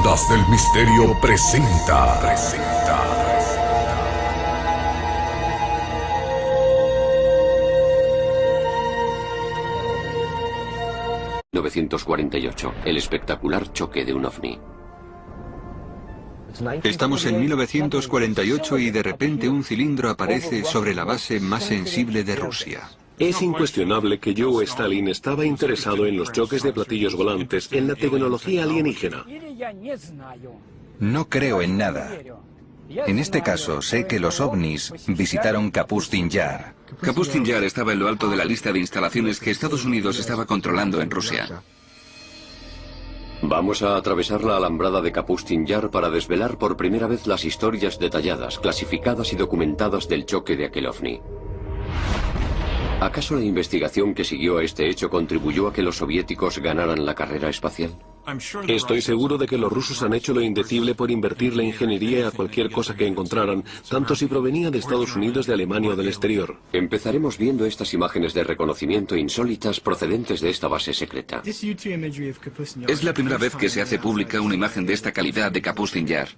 Ondas del Misterio presenta. 1948, el espectacular choque de un ovni. Estamos en 1948 y de repente un cilindro aparece sobre la base más sensible de Rusia. Es incuestionable que Joe Stalin estaba interesado en los choques de platillos volantes, en la tecnología alienígena. No creo en nada. En este caso, sé que los ovnis visitaron Kapustin Yar. Kapustin Yar estaba en lo alto de la lista de instalaciones que Estados Unidos estaba controlando en Rusia. Vamos a atravesar la alambrada de Kapustin Yar para desvelar por primera vez las historias detalladas, clasificadas y documentadas del choque de aquel ovni. ¿Acaso la investigación que siguió a este hecho contribuyó a que los soviéticos ganaran la carrera espacial? Estoy seguro de que los rusos han hecho lo indecible por invertir la ingeniería a cualquier cosa que encontraran, tanto si provenía de Estados Unidos, de Alemania o del exterior. Empezaremos viendo estas imágenes de reconocimiento insólitas procedentes de esta base secreta. Es la primera vez que se hace pública una imagen de esta calidad de Kapustin Yar.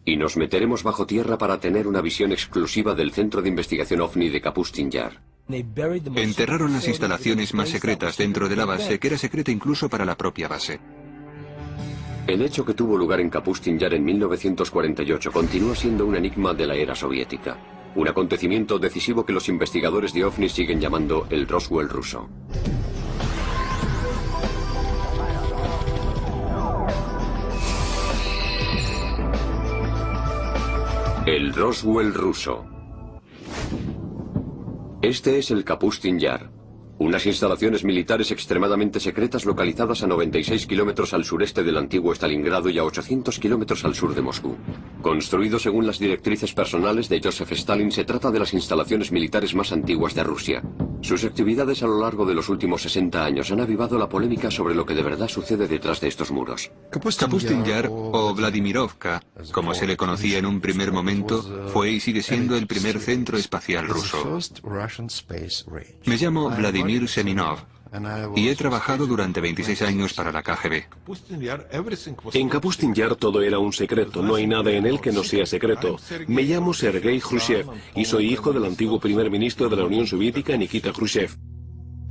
Y nos meteremos bajo tierra para tener una visión exclusiva del Centro de Investigación OVNI de Kapustin Yar. Enterraron las instalaciones más secretas dentro de la base, que era secreta incluso para la propia base. El hecho que tuvo lugar en Kapustin Yar en 1948 continúa siendo un enigma de la era soviética. Un acontecimiento decisivo que los investigadores de OVNI siguen llamando el Roswell ruso. El Roswell ruso. Este es el Kapustin Yar, unas instalaciones militares extremadamente secretas localizadas a 96 kilómetros al sureste del antiguo Stalingrado y a 800 kilómetros al sur de Moscú. Construido según las directrices personales de Joseph Stalin, se trata de las instalaciones militares más antiguas de Rusia. Sus actividades a lo largo de los últimos 60 años han avivado la polémica sobre lo que de verdad sucede detrás de estos muros. Kapustin Yar, o Vladimirovka, como se le conocía en un primer momento, fue y sigue siendo el primer centro espacial ruso. Me llamo Vladimir Seminov y he trabajado durante 26 años para la KGB. En Kapustin Yar todo era un secreto, no hay nada en él que no sea secreto. Me llamo Sergei Khrushchev y soy hijo del antiguo primer ministro de la Unión Soviética, Nikita Khrushchev.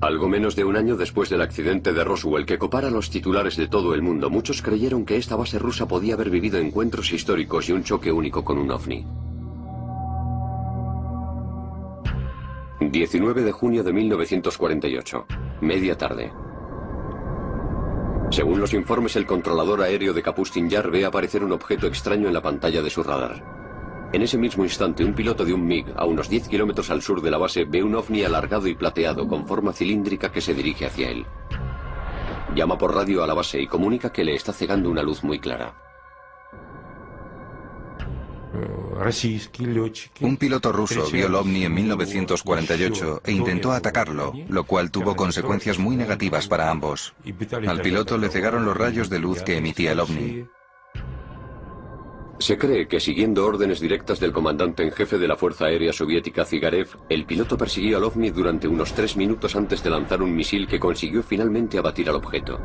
Algo menos de un año después del accidente de Roswell que copara los titulares de todo el mundo, muchos creyeron que esta base rusa podía haber vivido encuentros históricos y un choque único con un ovni. 19 de junio de 1948, media tarde. Según los informes, el controlador aéreo de Kapustin Yar ve aparecer un objeto extraño en la pantalla de su radar. En ese mismo instante, un piloto de un MiG, a unos 10 kilómetros al sur de la base, ve un ovni alargado y plateado con forma cilíndrica que se dirige hacia él. Llama por radio a la base y comunica que le está cegando una luz muy clara. Un piloto ruso vio el ovni en 1948 e intentó atacarlo, lo cual tuvo consecuencias muy negativas para ambos. Al piloto le cegaron los rayos de luz que emitía el ovni. Se cree que, siguiendo órdenes directas del comandante en jefe de la Fuerza Aérea Soviética, Zigarev, el piloto persiguió al ovni durante unos 3 minutos antes de lanzar un misil que consiguió finalmente abatir al objeto.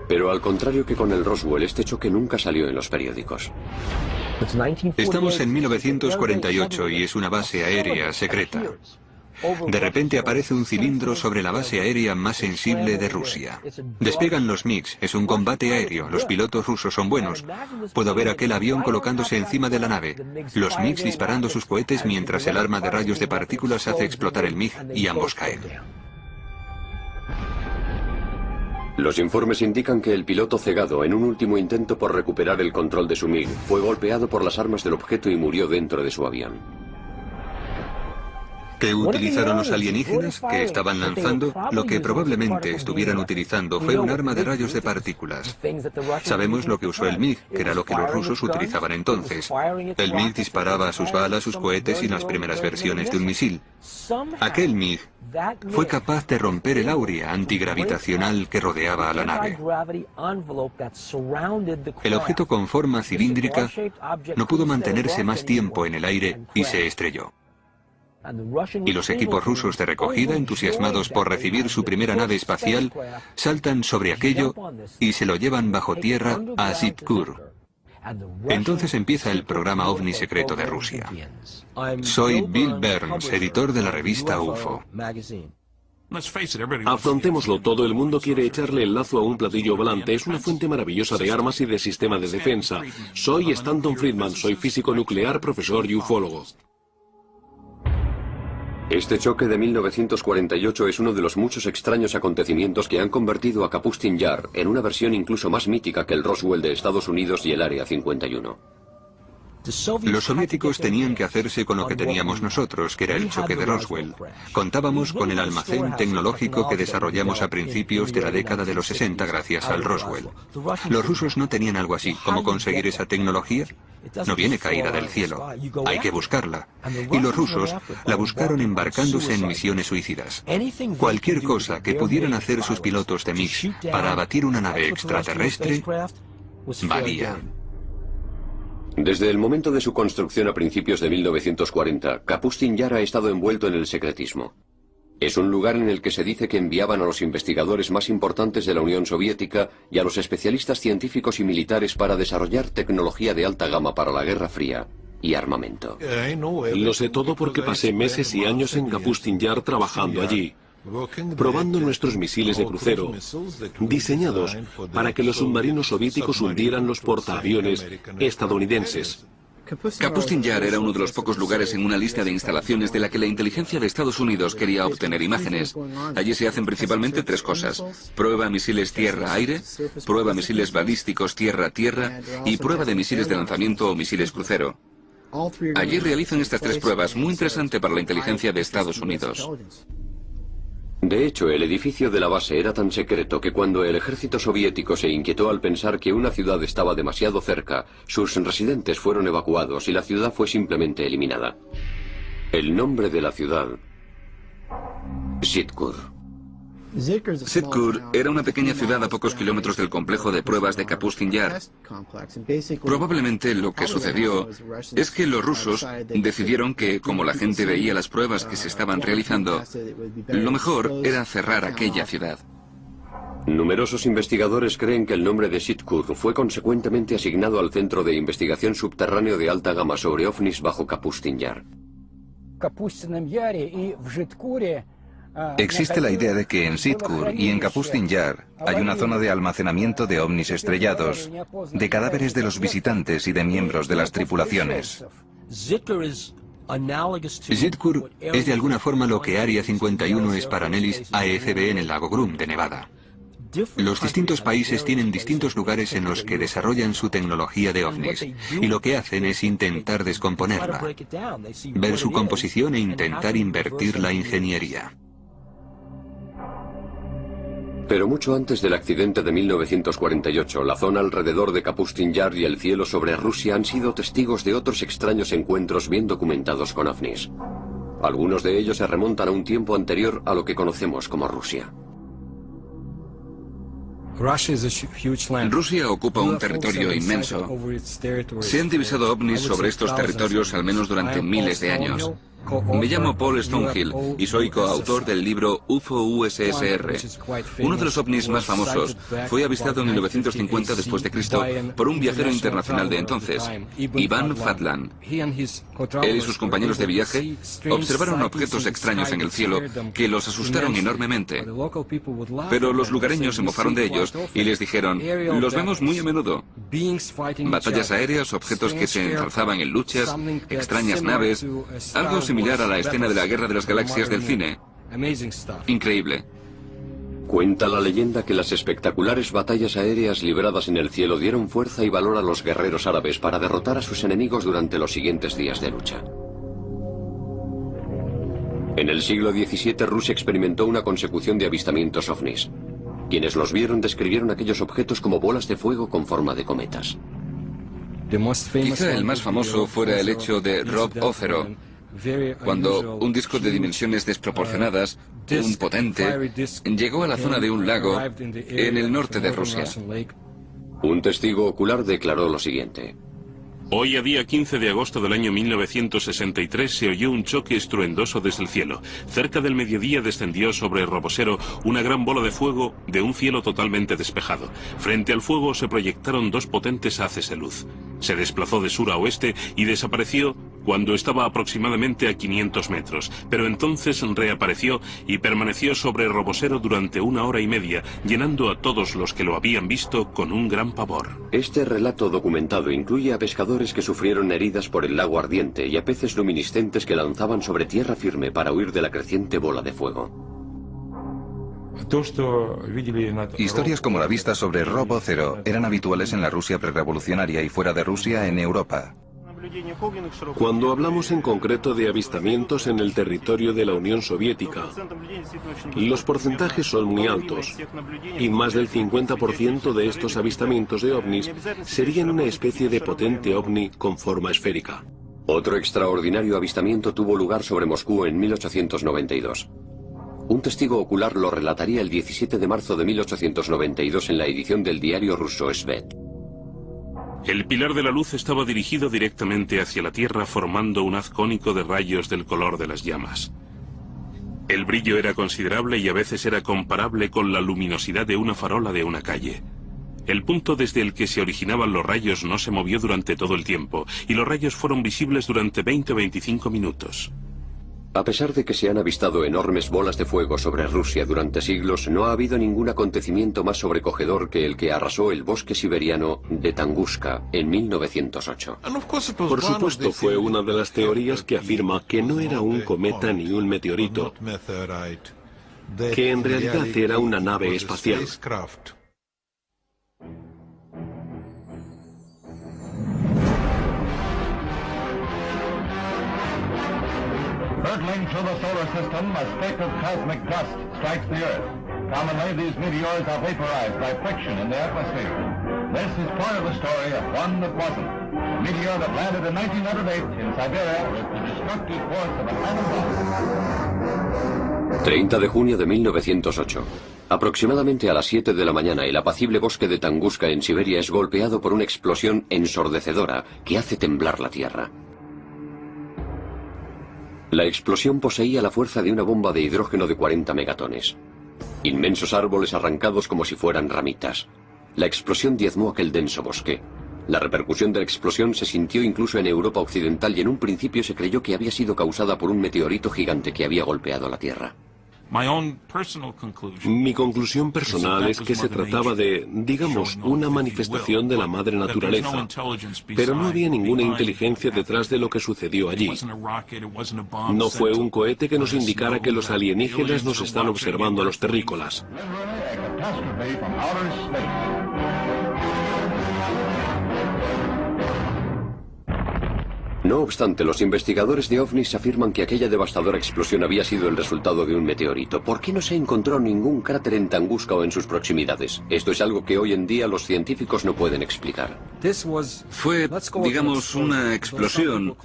Pero al contrario que con el Roswell, este choque nunca salió en los periódicos. Estamos en 1948 y es una base aérea secreta. De repente aparece un cilindro sobre la base aérea más sensible de Rusia. Despegan los MiGs, es un combate aéreo, los pilotos rusos son buenos. Puedo ver aquel avión colocándose encima de la nave, los MiGs disparando sus cohetes mientras el arma de rayos de partículas hace explotar el MiG y ambos caen. Los informes indican que el piloto cegado, en un último intento por recuperar el control de su MiG, fue golpeado por las armas del objeto y murió dentro de su avión. ¿Qué utilizaron los alienígenas que estaban lanzando? Lo que probablemente estuvieran utilizando fue un arma de rayos de partículas. Sabemos lo que usó el MiG, que era lo que los rusos utilizaban entonces. El MiG disparaba sus balas, sus cohetes y las primeras versiones de un misil. Aquel MiG fue capaz de romper el áurea antigravitacional que rodeaba a la nave. El objeto con forma cilíndrica no pudo mantenerse más tiempo en el aire y se estrelló. Y los equipos rusos de recogida, entusiasmados por recibir su primera nave espacial, saltan sobre aquello y se lo llevan bajo tierra a Zhitkur. Entonces empieza el programa OVNI secreto de Rusia. Soy Bill Burns, editor de la revista UFO. Afrontémoslo, todo el mundo quiere echarle el lazo a un platillo volante. Es una fuente maravillosa de armas y de sistema de defensa. Soy Stanton Friedman, soy físico nuclear, profesor y ufólogo. Este choque de 1948 es uno de los muchos extraños acontecimientos que han convertido a Kapustin Yar en una versión incluso más mítica que el Roswell de Estados Unidos y el Área 51. Los soviéticos tenían que hacerse con lo que teníamos nosotros, que era el choque de Roswell. Contábamos con el almacén tecnológico que desarrollamos a principios de la década de los 60 gracias al Roswell. Los rusos no tenían algo así. ¿Cómo conseguir esa tecnología? No viene caída del cielo. Hay que buscarla. Y los rusos la buscaron embarcándose en misiones suicidas. Cualquier cosa que pudieran hacer sus pilotos de MiG para abatir una nave extraterrestre, valía. Desde el momento de su construcción a principios de 1940, Kapustin Yar ha estado envuelto en el secretismo. Es un lugar en el que se dice que enviaban a los investigadores más importantes de la Unión Soviética y a los especialistas científicos y militares para desarrollar tecnología de alta gama para la Guerra Fría y armamento. Lo sé todo porque pasé meses y años en Kapustin Yar trabajando allí, probando nuestros misiles de crucero, diseñados para que los submarinos soviéticos hundieran los portaaviones estadounidenses. Kapustin Yar era uno de los pocos lugares en una lista de instalaciones de la que la inteligencia de Estados Unidos quería obtener imágenes. Allí se hacen principalmente tres cosas: prueba misiles tierra-aire, prueba misiles balísticos tierra-tierra y prueba de misiles de lanzamiento o misiles crucero. Allí realizan estas tres pruebas, muy interesante para la inteligencia de Estados Unidos. De hecho, el edificio de la base era tan secreto que cuando el ejército soviético se inquietó al pensar que una ciudad estaba demasiado cerca, sus residentes fueron evacuados y la ciudad fue simplemente eliminada. El nombre de la ciudad: Zhitkur. Zhitkur era una pequeña ciudad a pocos kilómetros del complejo de pruebas de Kapustin Yar. Probablemente lo que sucedió es que los rusos decidieron que, como la gente veía las pruebas que se estaban realizando, lo mejor era cerrar aquella ciudad. Numerosos investigadores creen que el nombre de Zhitkur fue consecuentemente asignado al Centro de Investigación Subterráneo de Alta Gama sobre OVNIs bajo Kapustin Yar. Existe la idea de que en Zhitkur y en Kapustin Yar hay una zona de almacenamiento de ovnis estrellados, de cadáveres de los visitantes y de miembros de las tripulaciones. Zhitkur es de alguna forma lo que Área 51 es para Nellis AFB en el lago Groom de Nevada. Los distintos países tienen distintos lugares en los que desarrollan su tecnología de ovnis, y lo que hacen es intentar descomponerla, ver su composición e intentar invertir la ingeniería. Pero mucho antes del accidente de 1948, la zona alrededor de Kapustin Yar y el cielo sobre Rusia han sido testigos de otros extraños encuentros bien documentados con ovnis. Algunos de ellos se remontan a un tiempo anterior a lo que conocemos como Rusia. Rusia ocupa un territorio inmenso. Se han divisado ovnis sobre estos territorios al menos durante miles de años. Me llamo Paul Stonehill y soy coautor del libro UFO USSR. Uno de los ovnis más famosos fue avistado en 1950 después de Cristo por un viajero internacional de entonces, Ivan Fadlan. Él y sus compañeros de viaje observaron objetos extraños en el cielo que los asustaron enormemente. Pero los lugareños se mofaron de ellos y les dijeron: los vemos muy a menudo. Batallas aéreas, objetos que se ensalzaban en luchas, extrañas naves, algo similar a la escena de la Guerra de las Galaxias del cine. Increíble. Cuenta la leyenda que las espectaculares batallas aéreas libradas en el cielo dieron fuerza y valor a los guerreros árabes para derrotar a sus enemigos durante los siguientes días de lucha. En el siglo XVII, Rusia experimentó una consecución de avistamientos ovnis. Quienes los vieron describieron aquellos objetos como bolas de fuego con forma de cometas. Quizá el más famoso fuera el hecho de Rob Ócero, cuando un disco de dimensiones desproporcionadas, un potente, llegó a la zona de un lago en el norte de Rusia. Un testigo ocular declaró lo siguiente: Hoy, a día 15 de agosto del año 1963, se oyó un choque estruendoso desde el cielo. Cerca del mediodía descendió sobre Robosero una gran bola de fuego de un cielo totalmente despejado. Frente al fuego se proyectaron dos potentes haces de luz. Se desplazó de sur a oeste y desapareció cuando estaba aproximadamente a 500 metros, pero entonces reapareció y permaneció sobre Robosero durante 1 hora y media, llenando a todos los que lo habían visto con un gran pavor. Este relato documentado incluye a pescadores que sufrieron heridas por el lago ardiente y a peces luminiscentes que lanzaban sobre tierra firme para huir de la creciente bola de fuego. Historias como la vista sobre Robocero eran habituales en la Rusia prerrevolucionaria y fuera de Rusia en Europa. Cuando hablamos en concreto de avistamientos en el territorio de la Unión Soviética, los porcentajes son muy altos, y más del 50% de estos avistamientos de ovnis serían una especie de potente ovni con forma esférica. Otro extraordinario avistamiento tuvo lugar sobre Moscú en 1892. Un testigo ocular lo relataría el 17 de marzo de 1892 en la edición del diario ruso Svet. El pilar de la luz estaba dirigido directamente hacia la Tierra, formando un haz cónico de rayos del color de las llamas. El brillo era considerable y a veces era comparable con la luminosidad de una farola de una calle. El punto desde el que se originaban los rayos no se movió durante todo el tiempo, y los rayos fueron visibles durante 20 o 25 minutos. A pesar de que se han avistado enormes bolas de fuego sobre Rusia durante siglos, no ha habido ningún acontecimiento más sobrecogedor que el que arrasó el bosque siberiano de Tunguska en 1908. Por supuesto, fue una de las teorías que afirma que no era un cometa ni un meteorito, que en realidad era una nave espacial. Hurtling through the solar system, a speck of cosmic dust strikes the Earth. Commonly, these meteors are vaporized by friction in the atmosphere. This is part of the story of one that wasn't. A meteor that landed in 1908 in Siberia with the destructive force of an atom bomb. 30 de junio de 1908. Aproximadamente a las 7 de la mañana, el apacible bosque de Tunguska en Siberia es golpeado por una explosión ensordecedora que hace temblar la Tierra. La explosión poseía la fuerza de una bomba de hidrógeno de 40 megatones. Inmensos árboles arrancados como si fueran ramitas. La explosión diezmó aquel denso bosque. La repercusión de la explosión se sintió incluso en Europa occidental y en un principio se creyó que había sido causada por un meteorito gigante que había golpeado la Tierra. Mi conclusión personal es que se trataba de, digamos, una manifestación de la madre naturaleza, pero no había ninguna inteligencia detrás de lo que sucedió allí. No fue un cohete que nos indicara que los alienígenas nos están observando a los terrícolas. No obstante, los investigadores de ovnis afirman que aquella devastadora explosión había sido el resultado de un meteorito. ¿Por qué no se encontró ningún cráter en Tunguska o en sus proximidades? Esto es algo que hoy en día los científicos no pueden explicar. Fue, digamos, una explosión,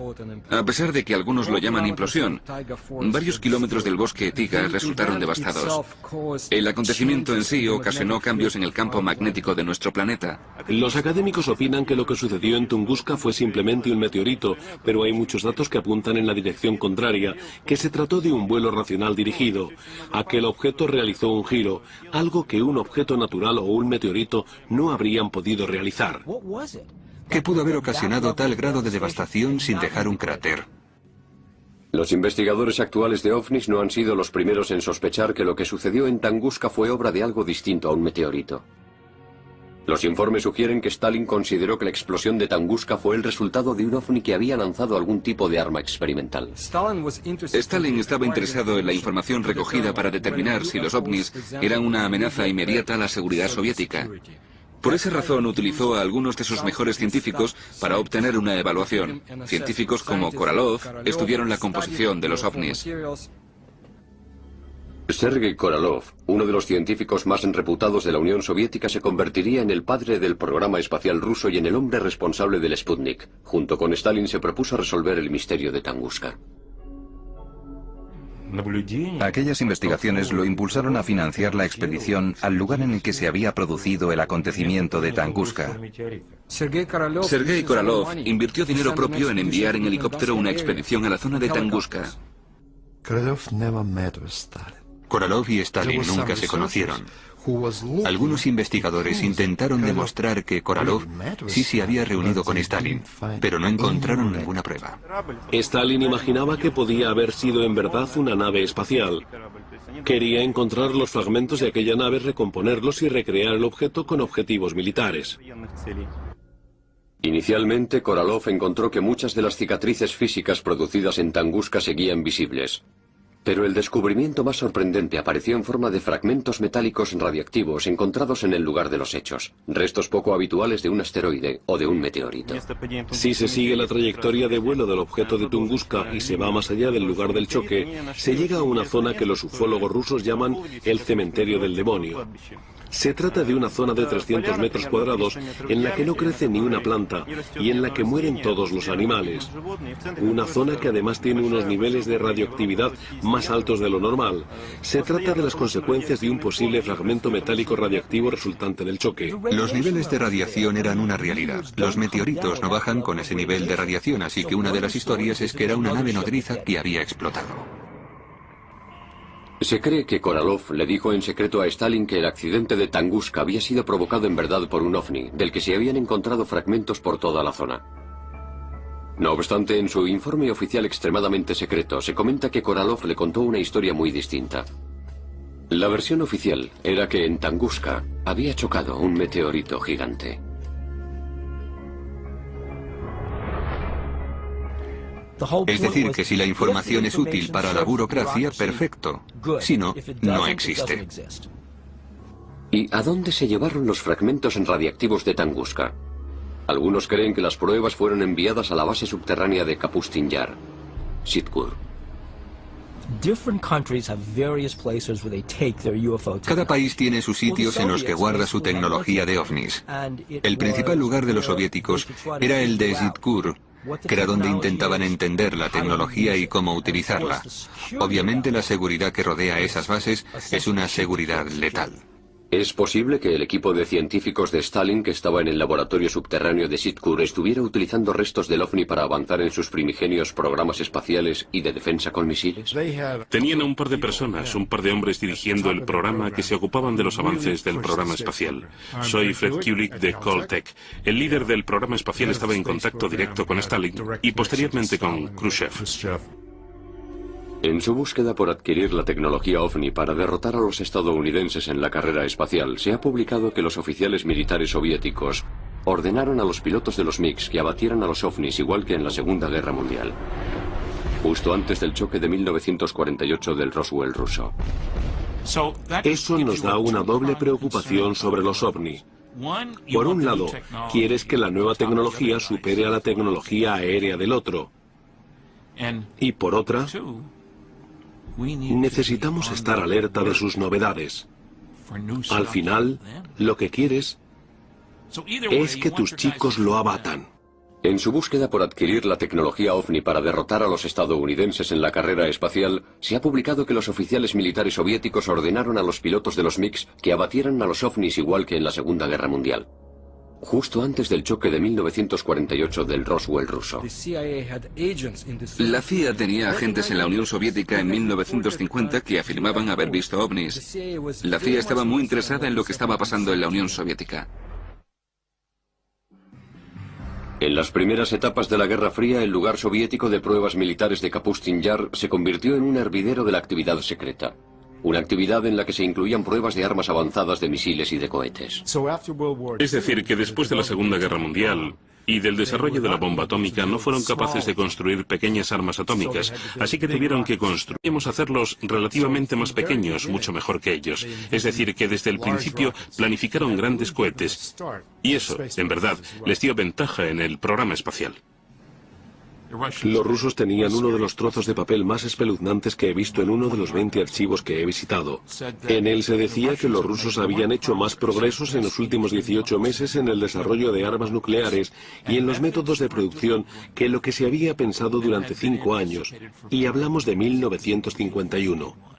a pesar de que algunos lo llaman implosión. Varios kilómetros del bosque Tiga resultaron devastados. El acontecimiento en sí ocasionó cambios en el campo magnético de nuestro planeta. Los académicos opinan que lo que sucedió en Tunguska fue simplemente un meteorito, pero hay muchos datos que apuntan en la dirección contraria, que se trató de un vuelo racional dirigido. Aquel objeto realizó un giro, algo que un objeto natural o un meteorito no habrían podido realizar. ¿Qué pudo haber ocasionado tal grado de devastación sin dejar un cráter? Los investigadores actuales de ovnis no han sido los primeros en sospechar que lo que sucedió en Tunguska fue obra de algo distinto a un meteorito. Los informes sugieren que Stalin consideró que la explosión de Tunguska fue el resultado de un ovni que había lanzado algún tipo de arma experimental. Stalin estaba interesado en la información recogida para determinar si los ovnis eran una amenaza inmediata a la seguridad soviética. Por esa razón utilizó a algunos de sus mejores científicos para obtener una evaluación. Científicos como Korolev estudiaron la composición de los ovnis. Sergei Korolev, uno de los científicos más reputados de la Unión Soviética, se convertiría en el padre del programa espacial ruso y en el hombre responsable del Sputnik. Junto con Stalin se propuso resolver el misterio de Tunguska. Aquellas investigaciones lo impulsaron a financiar la expedición al lugar en el que se había producido el acontecimiento de Tunguska. Sergei Korolev invirtió dinero propio en enviar en helicóptero una expedición a la zona de Tunguska. Korolev y Stalin nunca se conocieron. Algunos investigadores intentaron demostrar que Korolev sí se había reunido con Stalin, pero no encontraron ninguna prueba. Stalin imaginaba que podía haber sido en verdad una nave espacial. Quería encontrar los fragmentos de aquella nave, recomponerlos y recrear el objeto con objetivos militares. Inicialmente, Korolev encontró que muchas de las cicatrices físicas producidas en Tunguska seguían visibles. Pero el descubrimiento más sorprendente apareció en forma de fragmentos metálicos radiactivos encontrados en el lugar de los hechos, restos poco habituales de un asteroide o de un meteorito. Si se sigue la trayectoria de vuelo del objeto de Tunguska y se va más allá del lugar del choque, se llega a una zona que los ufólogos rusos llaman el cementerio del demonio. Se trata de una zona de 300 metros cuadrados en la que no crece ni una planta y en la que mueren todos los animales. Una zona que además tiene unos niveles de radioactividad más altos de lo normal. Se trata de las consecuencias de un posible fragmento metálico radiactivo resultante del choque. Los niveles de radiación eran una realidad. Los meteoritos no bajan con ese nivel de radiación, así que una de las historias es que era una nave nodriza que había explotado. Se cree que Korolev le dijo en secreto a Stalin que el accidente de Tunguska había sido provocado en verdad por un ovni, del que se habían encontrado fragmentos por toda la zona. No obstante, en su informe oficial extremadamente secreto, se comenta que Korolev le contó una historia muy distinta. La versión oficial era que en Tunguska había chocado un meteorito gigante. Es decir, que si la información es útil para la burocracia, perfecto. Si no, no existe. ¿Y a dónde se llevaron los fragmentos radiactivos de Tunguska? Algunos creen que las pruebas fueron enviadas a la base subterránea de Kapustin Yar, Sitkur. Cada país tiene sus sitios en los que guarda su tecnología de ovnis. El principal lugar de los soviéticos era el de Sitkur, que era donde intentaban entender la tecnología y cómo utilizarla. Obviamente la seguridad que rodea esas bases es una seguridad letal. ¿Es posible que el equipo de científicos de Stalin que estaba en el laboratorio subterráneo de Sitkur estuviera utilizando restos del OVNI para avanzar en sus primigenios programas espaciales y de defensa con misiles? Tenían a un par de personas, un par de hombres dirigiendo el programa que se ocupaban de los avances del programa espacial. Soy Fred Kulik de Caltech. El líder del programa espacial estaba en contacto directo con Stalin y posteriormente con Khrushchev. En su búsqueda por adquirir la tecnología OVNI para derrotar a los estadounidenses en la carrera espacial, se ha publicado que los oficiales militares soviéticos ordenaron a los pilotos de los MiGs que abatieran a los OVNIs igual que en la Segunda Guerra Mundial, justo antes del choque de 1948 del Roswell ruso. Eso nos da una doble preocupación sobre los OVNI. Por un lado, quieres que la nueva tecnología supere a la tecnología aérea del otro. Y por otra, necesitamos estar alerta de sus novedades. Al final, lo que quieres es que tus chicos lo abatan. En su búsqueda por adquirir la tecnología OVNI para derrotar a los estadounidenses en la carrera espacial, se ha publicado que los oficiales militares soviéticos ordenaron a los pilotos de los MiGs que abatieran a los OVNIs igual que en la Segunda Guerra Mundial, justo antes del choque de 1948 del Roswell ruso. La CIA tenía agentes en la Unión Soviética en 1950 que afirmaban haber visto ovnis. La CIA estaba muy interesada en lo que estaba pasando en la Unión Soviética. En las primeras etapas de la Guerra Fría, el lugar soviético de pruebas militares de Kapustin Yar se convirtió en un hervidero de la actividad secreta. Una actividad en la que se incluían pruebas de armas avanzadas de misiles y de cohetes. Es decir, que después de la Segunda Guerra Mundial y del desarrollo de la bomba atómica no fueron capaces de construir pequeñas armas atómicas, así que tuvieron que hacerlos relativamente más pequeños, mucho mejor que ellos. Es decir, que desde el principio planificaron grandes cohetes, y eso, en verdad, les dio ventaja en el programa espacial. Los rusos tenían uno de los trozos de papel más espeluznantes que he visto en uno de los 20 archivos que he visitado. En él se decía que los rusos habían hecho más progresos en los últimos 18 meses en el desarrollo de armas nucleares y en los métodos de producción que lo que se había pensado durante 5 años. Y hablamos de 1951.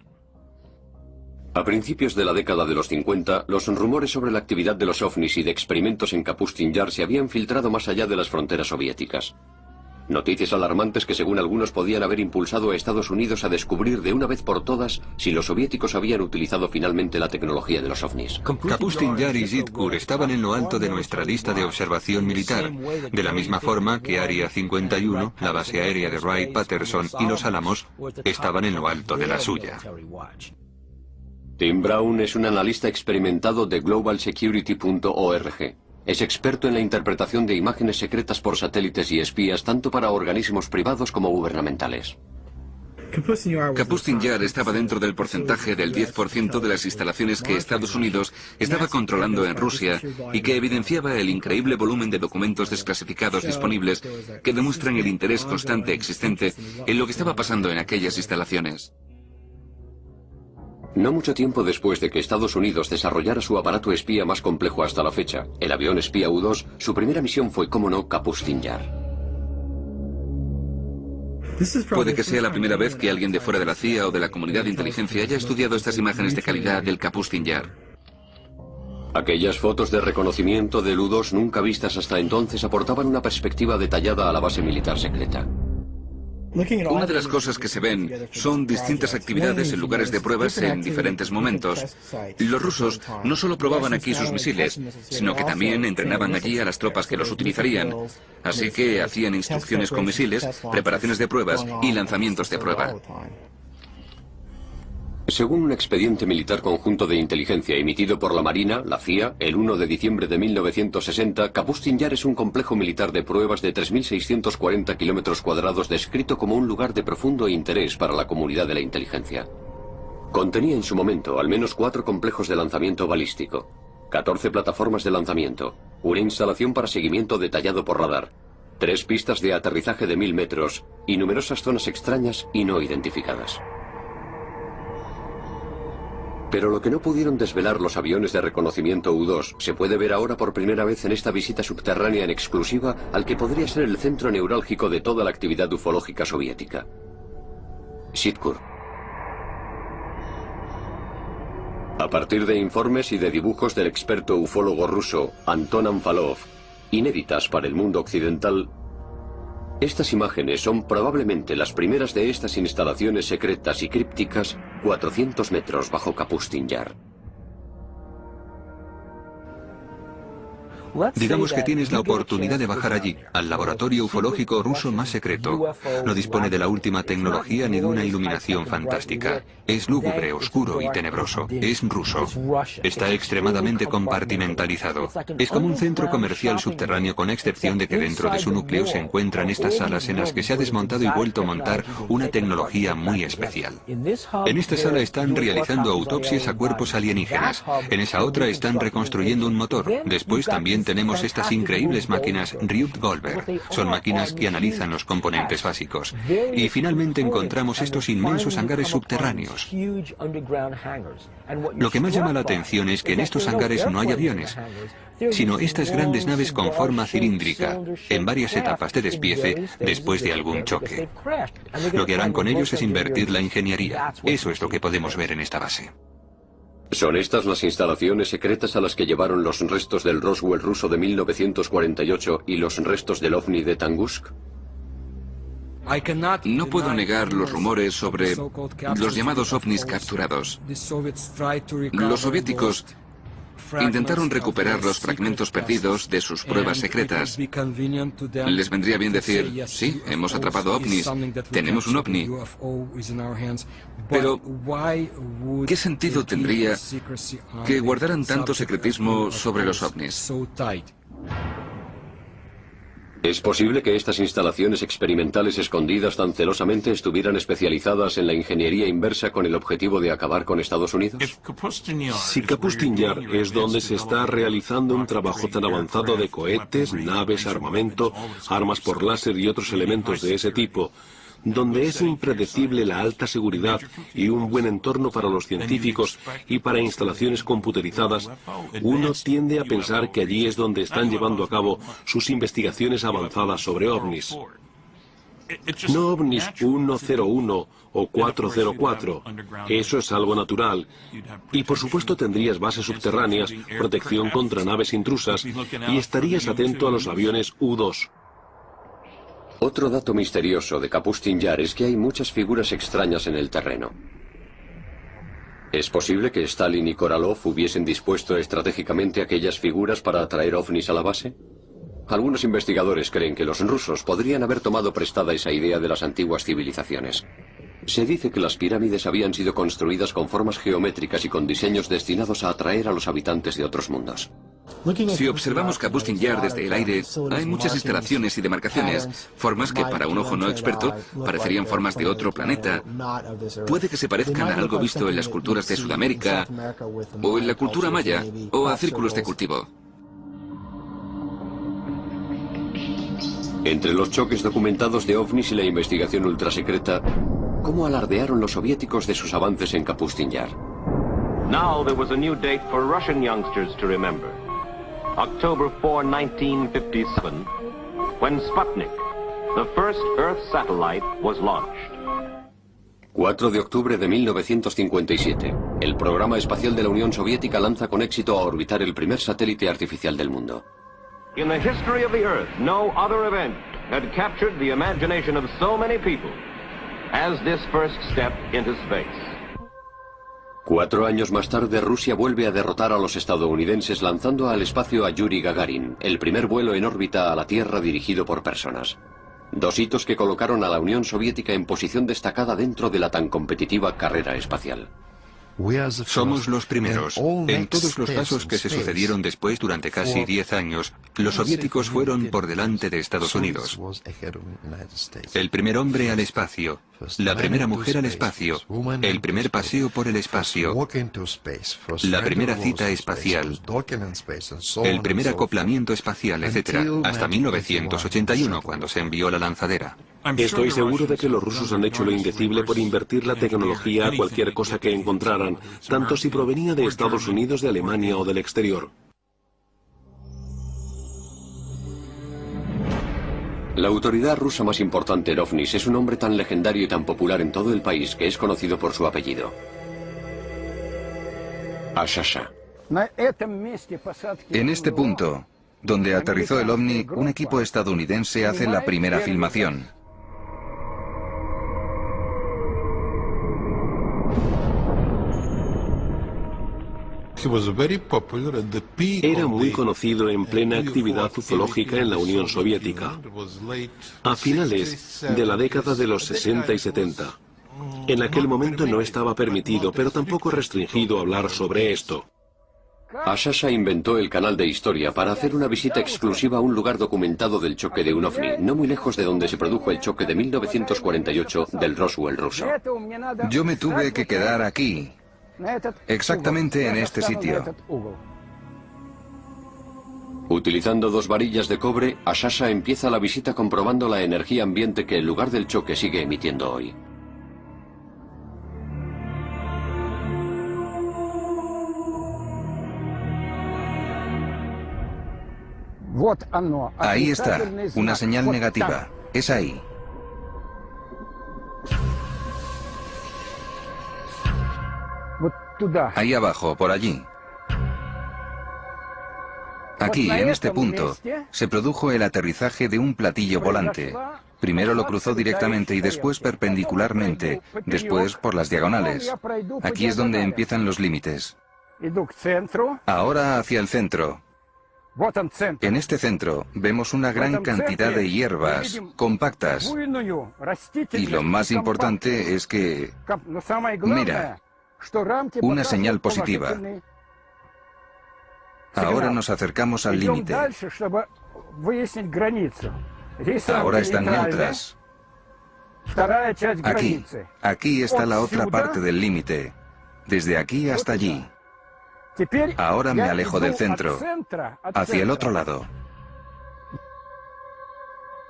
A principios de la década de los 50, los rumores sobre la actividad de los ovnis y de experimentos en Kapustin Yar se habían filtrado más allá de las fronteras soviéticas. Noticias alarmantes que según algunos podían haber impulsado a Estados Unidos a descubrir de una vez por todas si los soviéticos habían utilizado finalmente la tecnología de los ovnis. Kapustin Yar y Zitkur estaban en lo alto de nuestra lista de observación militar, de la misma forma que Área 51, la base aérea de Wright-Patterson y Los Álamos estaban en lo alto de la suya. Tim Brown es un analista experimentado de globalsecurity.org. Es experto en la interpretación de imágenes secretas por satélites y espías tanto para organismos privados como gubernamentales. Kapustin Yar estaba dentro del porcentaje del 10% de las instalaciones que Estados Unidos estaba controlando en Rusia y que evidenciaba el increíble volumen de documentos desclasificados disponibles que demuestran el interés constante existente en lo que estaba pasando en aquellas instalaciones. No mucho tiempo después de que Estados Unidos desarrollara su aparato espía más complejo hasta la fecha, el avión espía U-2, su primera misión fue, como no, Kapustin Yar. Puede que sea la primera vez que alguien de fuera de la CIA o de la comunidad de inteligencia haya estudiado estas imágenes de calidad del Kapustin Yar. Aquellas fotos de reconocimiento del U-2 nunca vistas hasta entonces aportaban una perspectiva detallada a la base militar secreta. Una de las cosas que se ven son distintas actividades en lugares de pruebas en diferentes momentos. Los rusos no solo probaban aquí sus misiles, sino que también entrenaban allí a las tropas que los utilizarían. Así que hacían instrucciones con misiles, preparaciones de pruebas y lanzamientos de prueba. Según un expediente militar conjunto de inteligencia emitido por la Marina, la CIA, el 1 de diciembre de 1960, Kapustin Yar es un complejo militar de pruebas de 3.640 kilómetros cuadrados descrito como un lugar de profundo interés para la comunidad de la inteligencia. Contenía en su momento al menos 4 complejos de lanzamiento balístico, 14 plataformas de lanzamiento, una instalación para seguimiento detallado por radar, 3 pistas de aterrizaje de 1000 metros y numerosas zonas extrañas y no identificadas. Pero lo que no pudieron desvelar los aviones de reconocimiento U-2 se puede ver ahora por primera vez en esta visita subterránea en exclusiva al que podría ser el centro neurálgico de toda la actividad ufológica soviética. Zitkur. A partir de informes y de dibujos del experto ufólogo ruso Anton Anfalov, inéditas para el mundo occidental, estas imágenes son probablemente las primeras de estas instalaciones secretas y crípticas 400 metros bajo Kapustin Yar. Digamos que tienes la oportunidad de bajar allí, al laboratorio ufológico ruso más secreto. No dispone de la última tecnología ni de una iluminación fantástica. Es lúgubre, oscuro y tenebroso. Es ruso. Está extremadamente compartimentalizado. Es como un centro comercial subterráneo, con excepción de que dentro de su núcleo se encuentran estas salas en las que se ha desmontado y vuelto a montar una tecnología muy especial. En esta sala están realizando autopsias a cuerpos alienígenas. En esa otra están reconstruyendo un motor. Después también tenemos estas increíbles máquinas Ryuk-Goldberg. Son máquinas que analizan los componentes básicos. Y finalmente encontramos estos inmensos hangares subterráneos. Lo que más llama la atención es que en estos hangares no hay aviones, sino estas grandes naves con forma cilíndrica, en varias etapas de despiece después de algún choque. Lo que harán con ellos es invertir la ingeniería. Eso es lo que podemos ver en esta base. ¿Son estas las instalaciones secretas a las que llevaron los restos del Roswell ruso de 1948 y los restos del OVNI de Tungusk? No puedo negar los rumores sobre los llamados ovnis capturados. Los soviéticos intentaron recuperar los fragmentos perdidos de sus pruebas secretas. Les vendría bien decir, sí, hemos atrapado ovnis, tenemos un ovni. Pero, ¿qué sentido tendría que guardaran tanto secretismo sobre los ovnis? ¿Es posible que estas instalaciones experimentales escondidas tan celosamente estuvieran especializadas en la ingeniería inversa con el objetivo de acabar con Estados Unidos? Si Kapustin Yar es donde se está realizando un trabajo tan avanzado de cohetes, naves, armamento, armas por láser y otros elementos de ese tipo, donde es impredecible la alta seguridad y un buen entorno para los científicos y para instalaciones computerizadas, uno tiende a pensar que allí es donde están llevando a cabo sus investigaciones avanzadas sobre ovnis. No ovnis 101 o 404, eso es algo natural. Y por supuesto tendrías bases subterráneas, protección contra naves intrusas y estarías atento a los aviones U-2. Otro dato misterioso de Kapustin Yar es que hay muchas figuras extrañas en el terreno. ¿Es posible que Stalin y Korolev hubiesen dispuesto estratégicamente aquellas figuras para atraer ovnis a la base? Algunos investigadores creen que los rusos podrían haber tomado prestada esa idea de las antiguas civilizaciones. Se dice que las pirámides habían sido construidas con formas geométricas y con diseños destinados a atraer a los habitantes de otros mundos. Si observamos Kapustin Yar desde el aire, hay muchas instalaciones y demarcaciones, formas que para un ojo no experto parecerían formas de otro planeta. Puede que se parezcan a algo visto en las culturas de Sudamérica, o en la cultura maya, o a círculos de cultivo. Entre los choques documentados de ovnis y la investigación ultrasecreta, ¿cómo alardearon los soviéticos de sus avances en Kapustin Yar? Now there was a new date for Russian youngsters to remember. October 4, 1957, when Sputnik, the first Earth satellite, was launched. 4 de octubre de 1957. El programa espacial de la Unión Soviética lanza con éxito a orbitar el primer satélite artificial del mundo. In the history of the Earth, no other event had captured the imagination of so many people as this first step into space. 4 años más tarde, Rusia vuelve a derrotar a los estadounidenses lanzando al espacio a Yuri Gagarin, el primer vuelo en órbita a la Tierra dirigido por personas. 2 hitos que colocaron a la Unión Soviética en posición destacada dentro de la tan competitiva carrera espacial. Somos los primeros. En todos los pasos que se sucedieron después durante casi 10 años, los soviéticos fueron por delante de Estados Unidos. El primer hombre al espacio, la primera mujer al espacio, el primer paseo por el espacio, la primera cita espacial, el primer acoplamiento espacial, etc., hasta 1981, cuando se envió la lanzadera. Estoy seguro de que los rusos han hecho lo indecible por invertir la tecnología a cualquier cosa que encontraran, tanto si provenía de Estados Unidos, de Alemania o del exterior. La autoridad rusa más importante en ovnis es un hombre tan legendario y tan popular en todo el país que es conocido por su apellido: Ashasha. En este punto, donde aterrizó el ovni, un equipo estadounidense hace la primera filmación. Era muy conocido en plena actividad ufológica en la Unión Soviética, a finales de la década de los 60 y 70. En aquel momento no estaba permitido, pero tampoco restringido hablar sobre esto. Ashasha inventó el canal de historia para hacer una visita exclusiva a un lugar documentado del choque de un ovni, no muy lejos de donde se produjo el choque de 1948 del Roswell ruso. Yo me tuve que quedar aquí, exactamente en este sitio. Utilizando 2 varillas de cobre, Ashasha empieza la visita comprobando la energía ambiente que el lugar del choque sigue emitiendo hoy. Ahí está, una señal negativa. Es ahí. Ahí abajo, por allí. Aquí, en este punto, se produjo el aterrizaje de un platillo volante. Primero lo cruzó directamente y después perpendicularmente, después por las diagonales. Aquí es donde empiezan los límites. Ahora hacia el centro. En este centro vemos una gran cantidad de hierbas compactas. Y lo más importante es que... Mira, una señal positiva. Ahora nos acercamos al límite. Ahora están neutras. Aquí está la otra parte del límite. Desde aquí hasta allí. Ahora me alejo del centro, hacia el otro lado.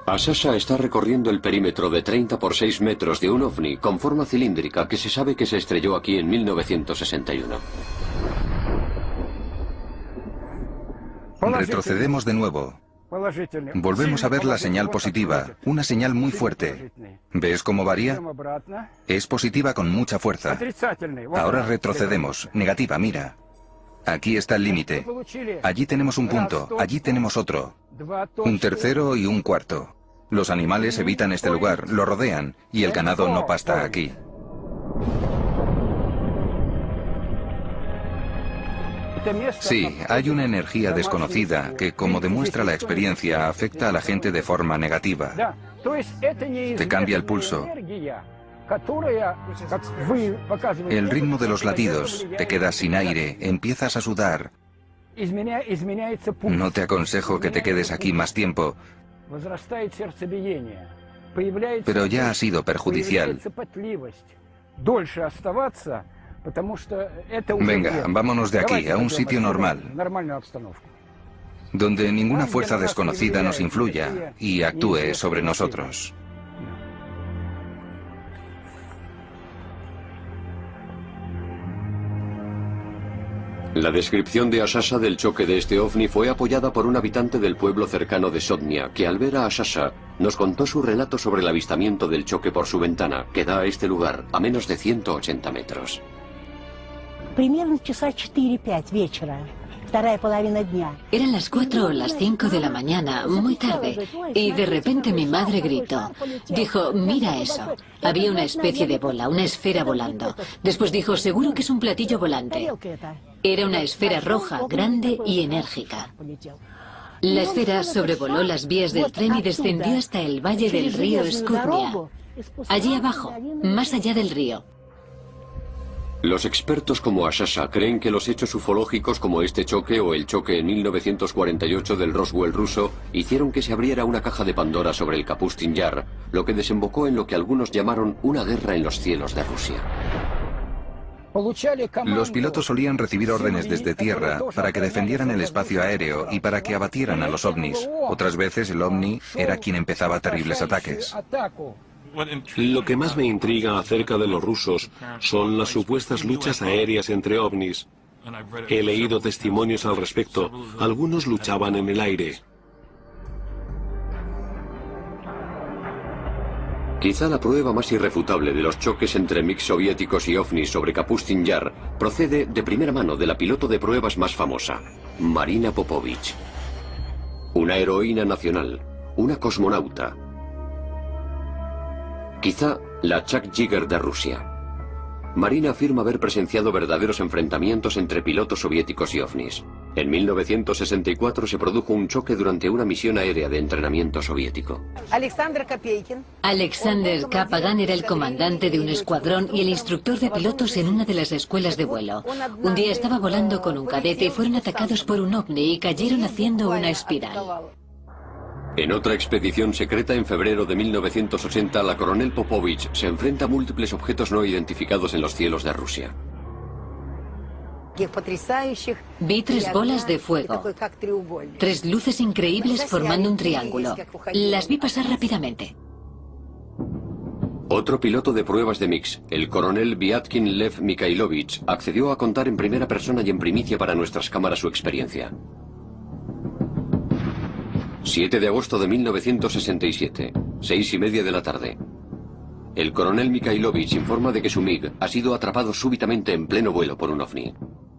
Ashasha está recorriendo el perímetro de 30 por 6 metros de un ovni con forma cilíndrica que se sabe que se estrelló aquí en 1961. Retrocedemos de nuevo. Volvemos a ver la señal positiva, una señal muy fuerte. ¿Ves cómo varía? Es positiva con mucha fuerza. Ahora retrocedemos, negativa, mira. Aquí está el límite. Allí tenemos un punto, allí tenemos otro. Un tercero y un cuarto. Los animales evitan este lugar, lo rodean, y el ganado no pasta aquí. Sí, hay una energía desconocida que, como demuestra la experiencia, afecta a la gente de forma negativa. Te cambia el pulso. El ritmo de los latidos, te quedas sin aire, empiezas a sudar. No te aconsejo que te quedes aquí más tiempo, pero ya ha sido perjudicial. Venga, vámonos de aquí, a un sitio normal, donde ninguna fuerza desconocida nos influya y actúe sobre nosotros. La descripción de Ashasha del choque de este ovni fue apoyada por un habitante del pueblo cercano de Sodnia, que al ver a Ashasha nos contó su relato sobre el avistamiento del choque por su ventana, que da a este lugar a menos de 180 metros. Примерно часа 4-5 вечера. Eran las 4 o las 5 de la mañana, muy tarde, y de repente mi madre gritó. Dijo, mira eso. Había una especie de bola, una esfera volando. Después dijo, seguro que es un platillo volante. Era una esfera roja, grande y enérgica. La esfera sobrevoló las vías del tren y descendió hasta el valle del río Skutnia. Allí abajo, más allá del río. Los expertos como Ashasha creen que los hechos ufológicos como este choque o el choque en 1948 del Roswell ruso hicieron que se abriera una caja de Pandora sobre el Kapustin Yar, lo que desembocó en lo que algunos llamaron una guerra en los cielos de Rusia. Los pilotos solían recibir órdenes desde tierra para que defendieran el espacio aéreo y para que abatieran a los ovnis. Otras veces el ovni era quien empezaba terribles ataques. Lo que más me intriga acerca de los rusos son las supuestas luchas aéreas entre ovnis. He leído testimonios al respecto. Algunos luchaban en el aire. Quizá la prueba más irrefutable de los choques entre MiG soviéticos y ovnis sobre Kapustin Yar procede de primera mano de la piloto de pruebas más famosa, Marina Popovich. Una heroína nacional, una cosmonauta. Quizá la Chuck Yeager de Rusia. Marina afirma haber presenciado verdaderos enfrentamientos entre pilotos soviéticos y ovnis. En 1964 se produjo un choque durante una misión aérea de entrenamiento soviético. Alexander Kapagan era el comandante de un escuadrón y el instructor de pilotos en una de las escuelas de vuelo. Un día estaba volando con un cadete y fueron atacados por un ovni y cayeron haciendo una espiral. En otra expedición secreta en febrero de 1980, la coronel Popovich se enfrenta a múltiples objetos no identificados en los cielos de Rusia. Vi 3 bolas de fuego, 3 luces increíbles formando un triángulo. Las vi pasar rápidamente. Otro piloto de pruebas de MiGs, el coronel Vyatkin Lev Mikhailovich, accedió a contar en primera persona y en primicia para nuestras cámaras su experiencia. 7 de agosto de 1967, 6:30 de la tarde. El coronel Mikhailovich informa de que su MiG ha sido atrapado súbitamente en pleno vuelo por un ovni.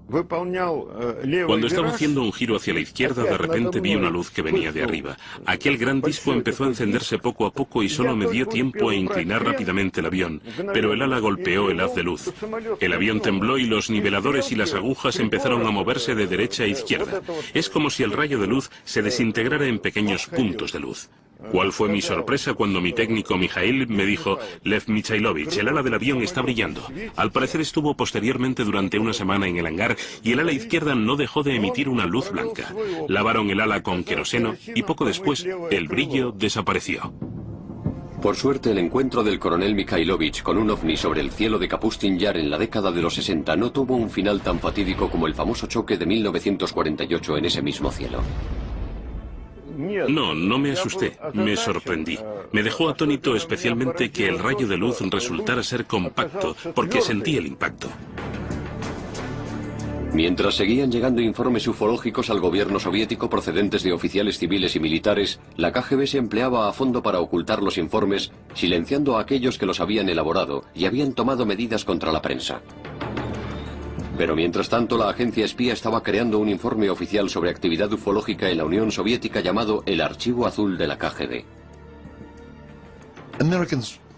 Cuando estaba haciendo un giro hacia la izquierda, de repente vi una luz que venía de arriba. Aquel gran disco empezó a encenderse poco a poco y solo me dio tiempo a inclinar rápidamente el avión, pero el ala golpeó el haz de luz. El avión tembló y los niveladores y las agujas empezaron a moverse de derecha a izquierda. Es como si el rayo de luz se desintegrara en pequeños puntos de luz. ¿Cuál fue mi sorpresa cuando mi técnico Mikhail me dijo: Lev Mikhailovich, el ala del avión está brillando? Al parecer estuvo posteriormente durante una semana en el hangar y el ala izquierda no dejó de emitir una luz blanca. Lavaron el ala con queroseno y poco después el brillo desapareció. Por suerte, el encuentro del coronel Mikhailovich con un ovni sobre el cielo de Kapustin Yar en la década de los 60 no tuvo un final tan fatídico como el famoso choque de 1948 en ese mismo cielo. No me asusté, me sorprendí. Me dejó atónito especialmente que el rayo de luz resultara ser compacto, porque sentí el impacto. Mientras seguían llegando informes ufológicos al gobierno soviético procedentes de oficiales civiles y militares, la KGB se empleaba a fondo para ocultar los informes, silenciando a aquellos que los habían elaborado y habían tomado medidas contra la prensa. Pero mientras tanto, la agencia espía estaba creando un informe oficial sobre actividad ufológica en la Unión Soviética llamado el Archivo Azul de la KGB.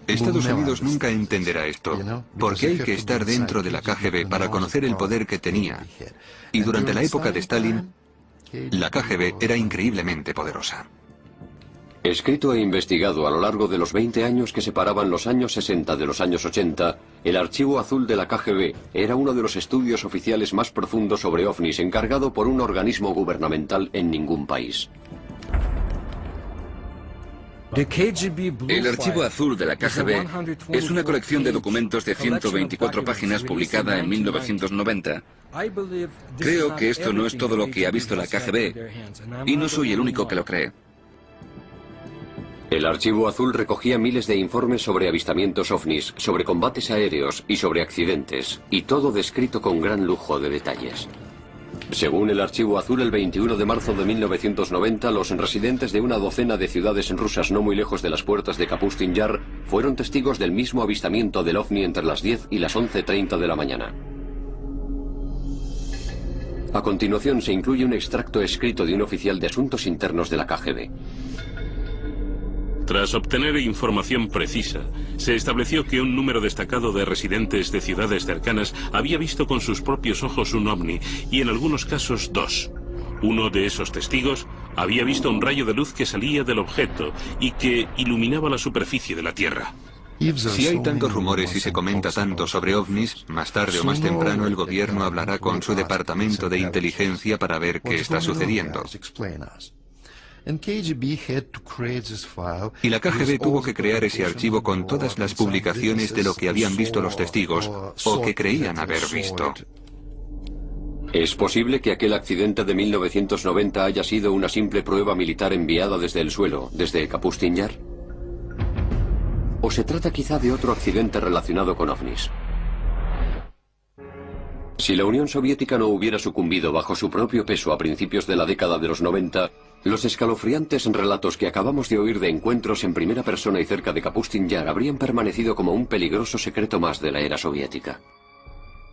Estados Unidos nunca entenderá esto, porque hay que estar dentro de la KGB para conocer el poder que tenía. Y durante la época de Stalin, la KGB era increíblemente poderosa. Escrito e investigado a lo largo de los 20 años que separaban los años 60 de los años 80, el Archivo Azul de la KGB era uno de los estudios oficiales más profundos sobre ovnis encargado por un organismo gubernamental en ningún país. El Archivo Azul de la KGB es una colección de documentos de 124 páginas publicada en 1990. Creo que esto no es todo lo que ha visto la KGB, y no soy el único que lo cree. El Archivo Azul recogía miles de informes sobre avistamientos ovnis, sobre combates aéreos y sobre accidentes, y todo descrito con gran lujo de detalles. Según el Archivo Azul, el 21 de marzo de 1990, los residentes de una docena de ciudades rusas no muy lejos de las puertas de Kapustin Yar fueron testigos del mismo avistamiento del ovni entre las 10 y las 11:30 de la mañana. A continuación se incluye un extracto escrito de un oficial de asuntos internos de la KGB. Tras obtener información precisa, se estableció que un número destacado de residentes de ciudades cercanas había visto con sus propios ojos un ovni, y en algunos casos dos. Uno de esos testigos había visto un rayo de luz que salía del objeto y que iluminaba la superficie de la Tierra. Si hay tantos rumores y se comenta tanto sobre ovnis, más tarde o más temprano el gobierno hablará con su departamento de inteligencia para ver qué está sucediendo. Y la KGB tuvo que crear ese archivo con todas las publicaciones de lo que habían visto los testigos, o que creían haber visto. ¿Es posible que aquel accidente de 1990 haya sido una simple prueba militar enviada desde el suelo, desde Kapustin Yar? ¿O se trata quizá de otro accidente relacionado con ovnis? Si la Unión Soviética no hubiera sucumbido bajo su propio peso a principios de la década de los 90, los escalofriantes relatos que acabamos de oír de encuentros en primera persona y cerca de Kapustin Yar habrían permanecido como un peligroso secreto más de la era soviética.